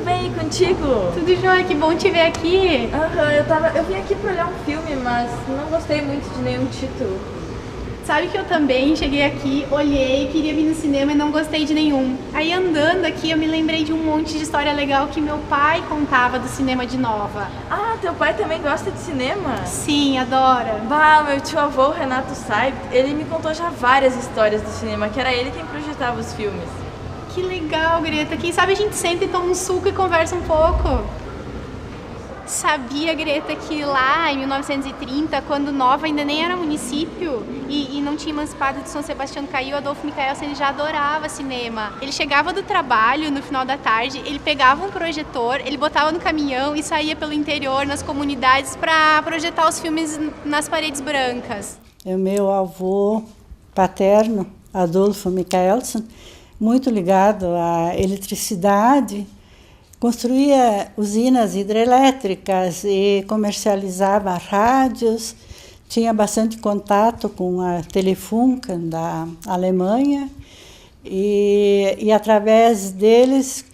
bem, e contigo? Tudo jóia, que bom te ver aqui. Eu vim aqui pra olhar um filme, mas não gostei muito de nenhum título. Sabe que eu também cheguei aqui, olhei, queria vir no cinema e não gostei de nenhum. Aí andando aqui eu me lembrei de um monte de história legal que meu pai contava do cinema de Nova. Ah, teu pai também gosta de cinema? Sim, adora. Bah, meu tio-avô, Renato Saibt, ele me contou já várias histórias do cinema, que era ele quem projetava os filmes. Que legal, Greta. Quem sabe a gente senta e toma um suco e conversa um pouco. Sabia, Greta, que lá em 1930, quando Nova ainda nem era município e não tinha emancipado de São Sebastião do Caí, o Adolfo Michaelsen ele já adorava cinema. Ele chegava do trabalho no final da tarde, ele pegava um projetor, ele botava no caminhão e saía pelo interior, nas comunidades, para projetar os filmes nas paredes brancas. O meu avô paterno, Adolfo Michaelsen, muito ligado à eletricidade, construía usinas hidrelétricas e comercializava rádios, tinha bastante contato com a Telefunken da Alemanha e através deles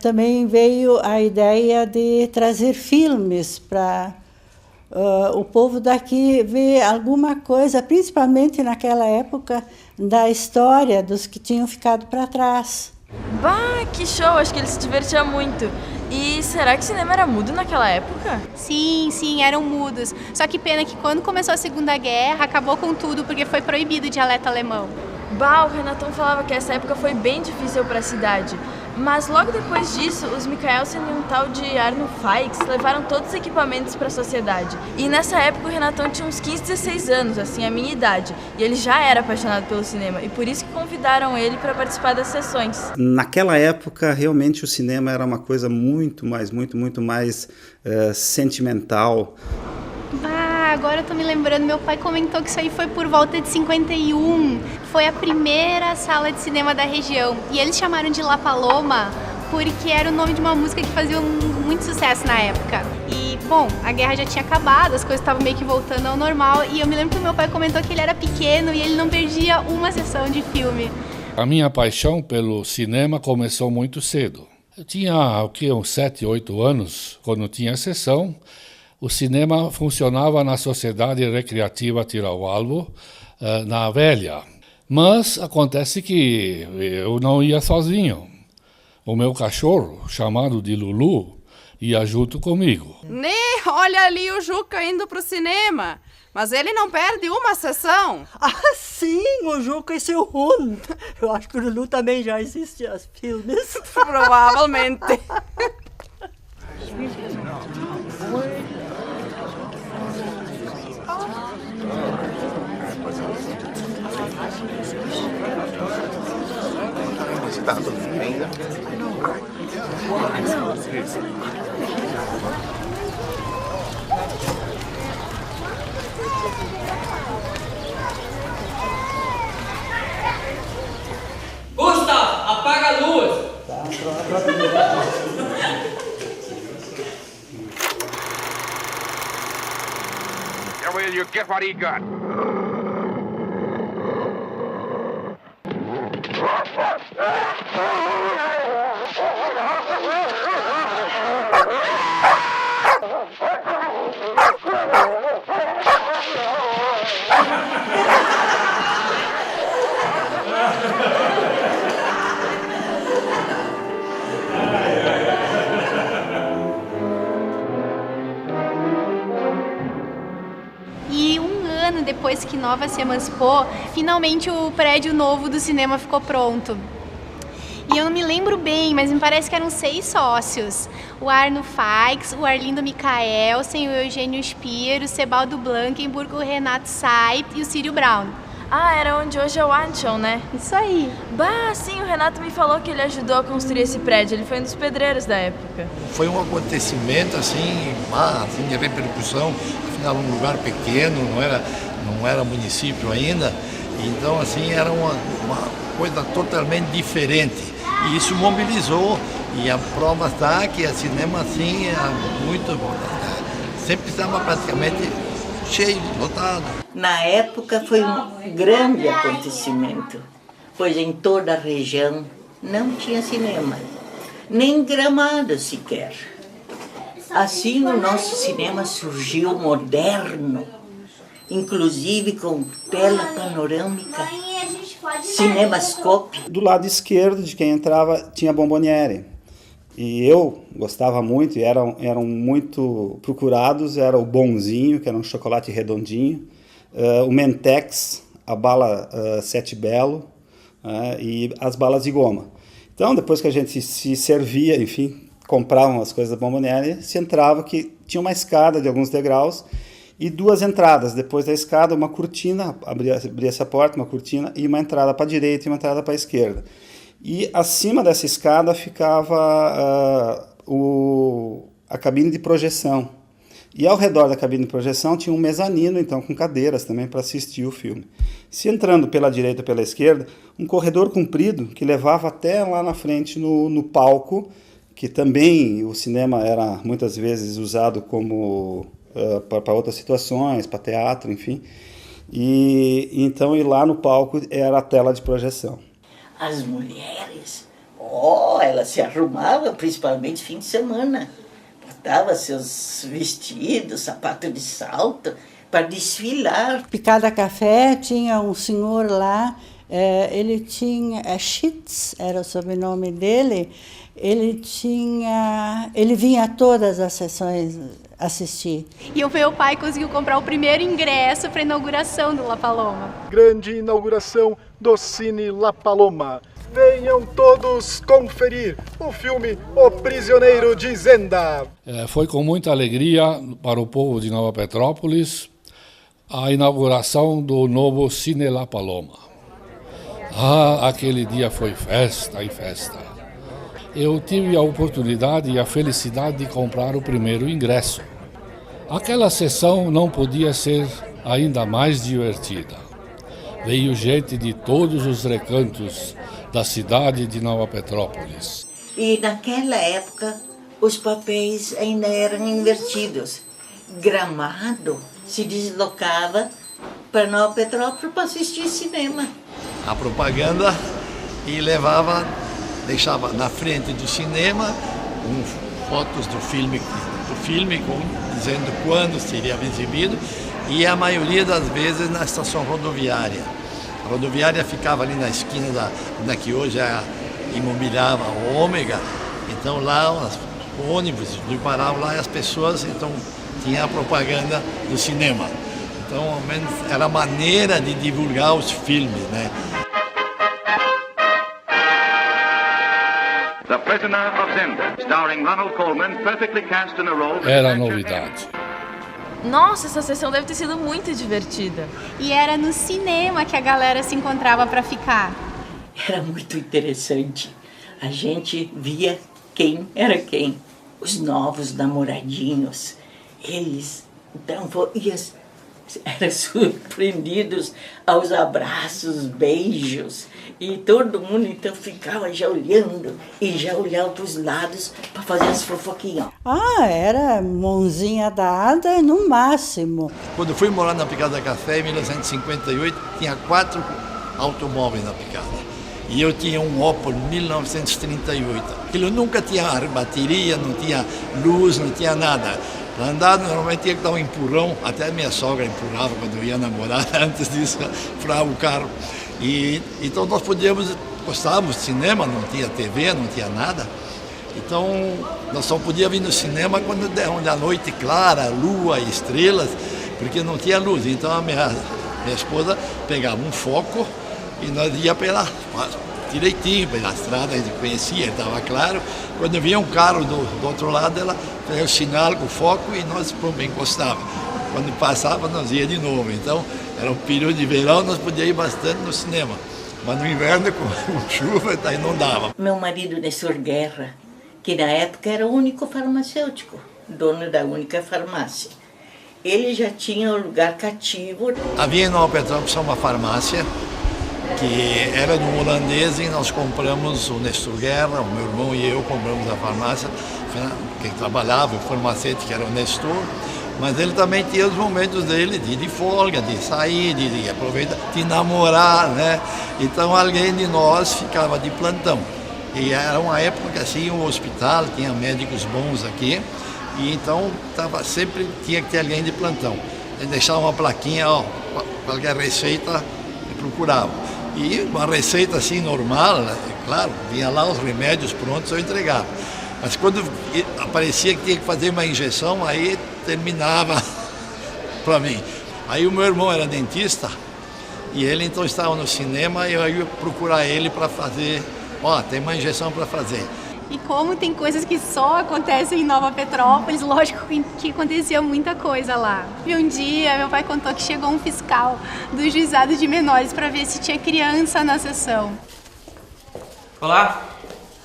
também veio a ideia de trazer filmes para o povo daqui ver alguma coisa, principalmente naquela época, da história dos que tinham ficado para trás. Bah, que show! Acho que ele se divertia muito. E será que o cinema era mudo naquela época? Sim, eram mudos. Só que pena que quando começou a Segunda Guerra, acabou com tudo, porque foi proibido o dialeto alemão. Bah, o Renatão falava que essa época foi bem difícil para a cidade. Mas logo depois disso, os Michaelsen e um tal de Arno Faix levaram todos os equipamentos para a sociedade. E nessa época o Renatão tinha uns 15, 16 anos, assim, a minha idade. E ele já era apaixonado pelo cinema. E por isso que convidaram ele para participar das sessões. Naquela época, realmente o cinema era uma coisa muito mais sentimental. Agora eu tô me lembrando, meu pai comentou que isso aí foi por volta de 51. Foi a primeira sala de cinema da região. E eles chamaram de La Paloma porque era o nome de uma música que fazia muito sucesso na época. E, bom, a guerra já tinha acabado, as coisas estavam meio que voltando ao normal. E eu me lembro que meu pai comentou que ele era pequeno e ele não perdia uma sessão de filme. A minha paixão pelo cinema começou muito cedo. Eu tinha, uns 7, 8 anos, quando tinha sessão. O cinema funcionava na Sociedade Recreativa Tiraualvo, na Velha. Mas acontece que eu não ia sozinho. O meu cachorro, chamado de Lulu, ia junto comigo. Olha ali o Juca indo pro cinema. Mas ele não perde uma sessão. Ah, sim, o Juca e seu Hund. Eu acho que o Lulu também já assiste aos filmes. Provavelmente. Ainda? Gustav, apaga a luz! Will you get what he got? E um ano depois que Nova se emancipou, finalmente o prédio novo do cinema ficou pronto. E eu não me lembro bem, mas me parece que eram 6 sócios. O Arno Faix, o Arlindo Michaelsen, o Eugênio Spier, o Sebaldo Blankenburg, o Renato Saibt e o Círio Brown. Ah, era onde hoje é o Anchon, né? Isso aí. Bah, sim, o Renato me falou que ele ajudou a construir esse prédio. Ele foi um dos pedreiros da época. Foi um acontecimento assim de repercussão. Afinal, um lugar pequeno, não era município ainda. Então, assim, era uma coisa totalmente diferente. E isso mobilizou. E a prova está que a cinema, assim, sempre estava praticamente cheio, lotado. Na época foi um grande acontecimento, pois em toda a região não tinha cinema. nem Gramado sequer. Assim o nosso cinema surgiu moderno, inclusive com tela panorâmica, cinemascope. Do lado esquerdo de quem entrava tinha Bomboniere. E eu gostava muito, e eram muito procurados, era o Bonzinho, que era um chocolate redondinho, o Mentex, a bala Sete Belo, e as balas de goma. Então, depois que a gente se servia, enfim, compravam as coisas da Bomboniere, se entrava, que tinha uma escada de alguns degraus, e 2 entradas. Depois da escada, uma cortina, abria-se a porta, uma cortina, e uma entrada para a direita e uma entrada para a esquerda. E acima dessa escada ficava a cabine de projeção. E ao redor da cabine de projeção tinha um mezanino, então, com cadeiras também para assistir o filme. Se entrando pela direita ou pela esquerda, um corredor comprido que levava até lá na frente no palco, que também o cinema era muitas vezes usado como para outras situações, para teatro, enfim. E então, e lá no palco era a tela de projeção. As mulheres, elas se arrumavam, principalmente fim de semana. Botava seus vestidos, sapato de salto, para desfilar. Picada Café tinha um senhor lá, ele tinha, Schitz era o sobrenome dele, ele vinha a todas as sessões assistir. E o meu pai conseguiu comprar o primeiro ingresso para a inauguração do La Paloma. Grande inauguração do Cine La Paloma. Venham todos conferir o filme O Prisioneiro de Zenda. Foi com muita alegria para o povo de Nova Petrópolis a inauguração do novo Cine La Paloma. Aquele dia foi festa e festa. Eu tive a oportunidade e a felicidade de comprar o primeiro ingresso. Aquela sessão não podia ser ainda mais divertida. Veio gente de todos os recantos da cidade de Nova Petrópolis. E naquela época os papéis ainda eram invertidos. Gramado se deslocava para Nova Petrópolis para assistir cinema. A propaganda e deixava na frente do cinema fotos do filme dizendo quando seria exibido, e a maioria das vezes na estação rodoviária. A rodoviária ficava ali na esquina da que hoje é a imobiliária Ômega, então lá os ônibus paravam lá e as pessoas, então tinha a propaganda do cinema. Então, ao menos, era a maneira de divulgar os filmes, né? The Prisoner of Zenda, starring Ronald Colman, perfectly cast in a role. Era novidade. Nossa, essa sessão deve ter sido muito divertida. E era no cinema que a galera se encontrava para ficar. Era muito interessante. A gente via quem era quem. Os novos namoradinhos. Eles, então, eram surpreendidos aos abraços, beijos. E todo mundo, então, ficava já olhando e já olhava para os lados para fazer as fofoquinhas. Era mãozinha dada no máximo. Quando fui morar na Picada Café, em 1958, tinha 4 automóveis na Picada. E eu tinha um Opel 1938. Aquilo nunca tinha bateria, não tinha luz, não tinha nada. Para andar, normalmente tinha que dar um empurrão, até minha sogra empurrava quando eu ia namorar, antes disso, para o carro. E então nós gostávamos de cinema, não tinha TV, não tinha nada. Então nós só podíamos vir no cinema quando a noite clara, lua e estrelas, porque não tinha luz. Então a minha esposa pegava um foco e nós ia direitinho pela estrada, a gente conhecia, estava claro. Quando vinha um carro do outro lado, ela fazia o sinal com o foco e nós encostávamos. Quando passava, nós ia de novo. Então, era um período de verão, nós podíamos ir bastante no cinema. Mas no inverno, com chuva, daí não dava. Meu marido, Nessor Guerra, que na época era o único farmacêutico, dono da única farmácia. Ele já tinha um lugar cativo. Havia em Nova Petrópolis uma farmácia, que era de um holandês, e nós compramos o Nestor Guerra, o meu irmão e eu compramos a farmácia, que trabalhava, o farmacêutico era o Nestor, mas ele também tinha os momentos dele de folga, de sair, de aproveitar, de namorar, né? Então alguém de nós ficava de plantão. E era uma época que assim o hospital tinha médicos bons aqui, e então sempre tinha que ter alguém de plantão. Ele deixava uma plaquinha, ó, qualquer receita me procurava. E uma receita assim normal, né, claro, vinha lá os remédios prontos, eu entregava. Mas quando aparecia que tinha que fazer uma injeção, aí terminava para mim. Aí o meu irmão era dentista, e ele então estava no cinema, e eu ia procurar ele para fazer, ó, tem uma injeção para fazer. E como tem coisas que só acontecem em Nova Petrópolis, lógico que acontecia muita coisa lá. E um dia meu pai contou que chegou um fiscal do juizado de menores para ver se tinha criança na sessão. Olá,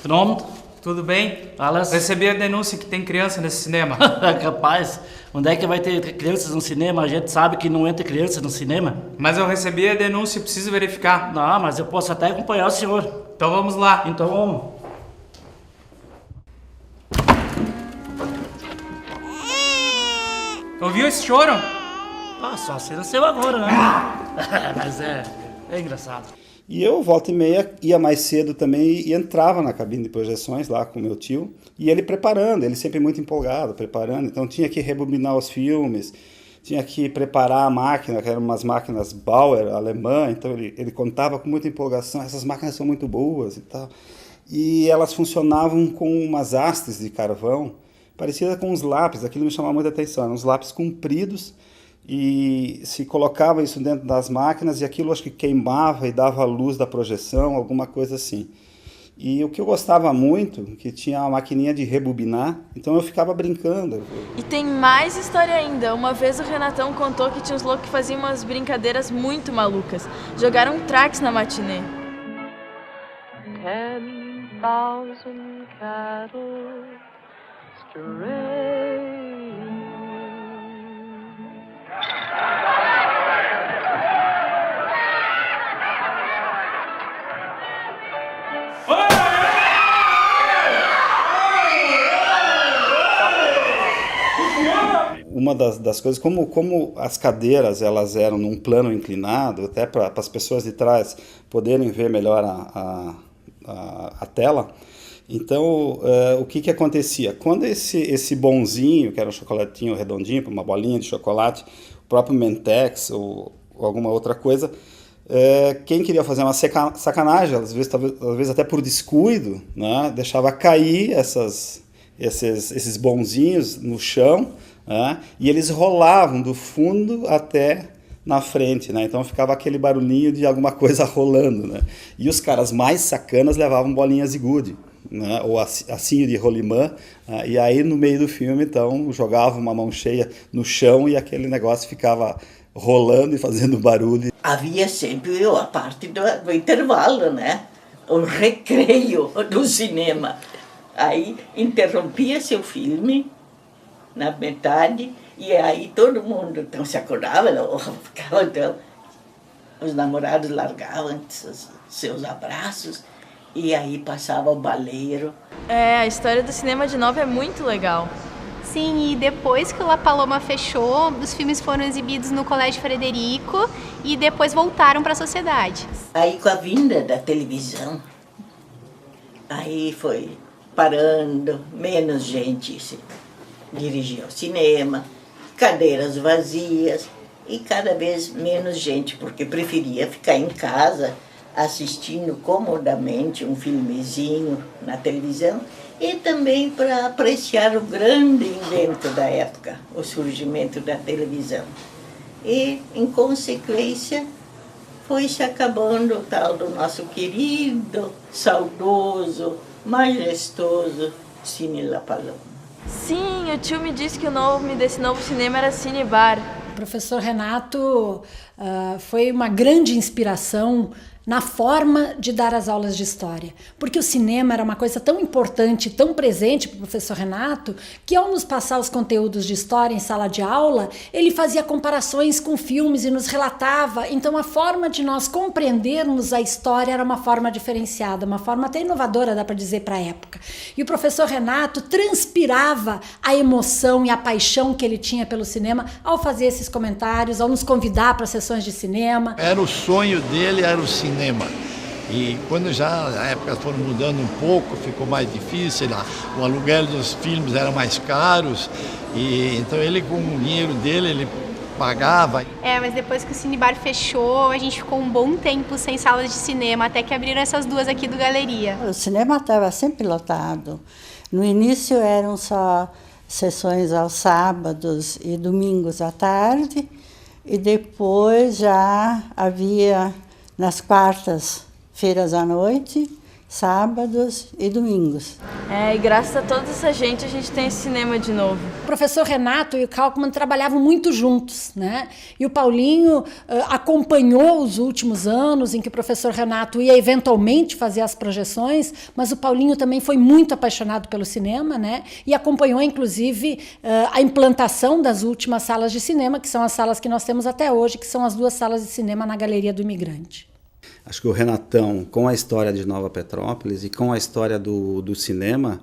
pronto, tudo bem? Alas. Recebi a denúncia que tem criança nesse cinema. Capaz, onde é que vai ter crianças no cinema? A gente sabe que não entra criança no cinema. Mas eu recebi a denúncia e preciso verificar. Não, mas eu posso até acompanhar o senhor. Então vamos lá. Então vamos. Ouviu esse choro? Ah, só se nasceu agora, né? Mas é engraçado. E eu, volta e meia, ia mais cedo também e entrava na cabine de projeções lá com meu tio. E ele preparando, ele sempre muito empolgado, preparando. Então tinha que rebobinar os filmes, tinha que preparar a máquina, que eram umas máquinas Bauer, alemã. Então ele contava com muita empolgação, essas máquinas são muito boas e tal. E elas funcionavam com umas hastes de carvão, parecida com uns lápis, aquilo me chamava muita atenção, eram uns lápis compridos, e se colocava isso dentro das máquinas, e aquilo acho que queimava e dava a luz da projeção, alguma coisa assim. E o que eu gostava muito, que tinha uma maquininha de rebobinar, então eu ficava brincando. E tem mais história ainda. Uma vez o Renatão contou que tinha uns loucos que faziam umas brincadeiras muito malucas. Jogaram tracks na matinê. 10,000 cattle Uma das coisas, como as cadeiras elas eram num plano inclinado, até para as pessoas de trás poderem ver melhor a tela. Então, o que acontecia? Quando esse bonzinho, que era um chocolatinho redondinho, uma bolinha de chocolate, o próprio Mentex ou alguma outra coisa, quem queria fazer uma sacanagem, às vezes até por descuido, né, deixava cair esses bonzinhos no chão, né, e eles rolavam do fundo até na frente, né? Então ficava aquele barulhinho de alguma coisa rolando, né? E os caras mais sacanas levavam bolinhas de gude, né? Ou assinho de rolimã, e aí no meio do filme então jogava uma mão cheia no chão e aquele negócio ficava rolando e fazendo barulho. Havia sempre a parte do intervalo, né? O recreio do cinema. Aí interrompia-se o filme na metade, e aí todo mundo então se acordava, ficava, então, os namorados largavam seus abraços, e aí passava o baleiro. A história do cinema de Nova é muito legal. Sim, e depois que o La Paloma fechou, os filmes foram exibidos no Colégio Frederico e depois voltaram para a sociedade. Aí com a vinda da televisão, aí foi parando, menos gente se dirigia ao cinema, cadeiras vazias e cada vez menos gente, porque preferia ficar em casa assistindo comodamente um filmezinho na televisão e também para apreciar o grande invento da época, o surgimento da televisão. E, em consequência, foi se acabando o tal do nosso querido, saudoso, majestoso Cine La Paloma. Sim, o tio me disse que o nome desse novo cinema era Cine Bar. O professor Renato foi uma grande inspiração na forma de dar as aulas de história, porque o cinema era uma coisa tão importante, tão presente para o professor Renato, que ao nos passar os conteúdos de história em sala de aula, ele fazia comparações com filmes e nos relatava. Então a forma de nós compreendermos a história era uma forma diferenciada, uma forma até inovadora, dá para dizer, para a época. E o professor Renato transpirava a emoção e a paixão que ele tinha pelo cinema ao fazer esses comentários, ao nos convidar para sessões de cinema. Era o sonho dele, era o cinema. E quando já as épocas foram mudando um pouco, ficou mais difícil, o aluguel dos filmes era mais caros, e então ele, com o dinheiro dele, ele pagava. Mas depois que o Cinebar fechou, a gente ficou um bom tempo sem salas de cinema, até que abriram essas duas aqui do Galeria. O cinema estava sempre lotado. No início eram só sessões aos sábados e domingos à tarde, e depois já havia nas quartas-feiras à noite, sábados e domingos. E graças a toda essa gente, a gente tem esse cinema de novo. O professor Renato e o Kalkman trabalhavam muito juntos, né? E o Paulinho acompanhou os últimos anos em que o professor Renato ia eventualmente fazer as projeções, mas o Paulinho também foi muito apaixonado pelo cinema, né? E acompanhou, inclusive, a implantação das últimas salas de cinema, que são as salas que nós temos até hoje, que são as 2 salas de cinema na Galeria do Imigrante. Acho que o Renatão, com a história de Nova Petrópolis e com a história do cinema,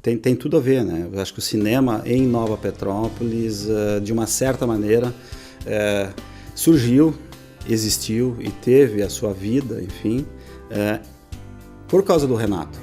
tem tudo a ver, né? Eu acho que o cinema em Nova Petrópolis, de uma certa maneira, surgiu, existiu e teve a sua vida, enfim, por causa do Renato.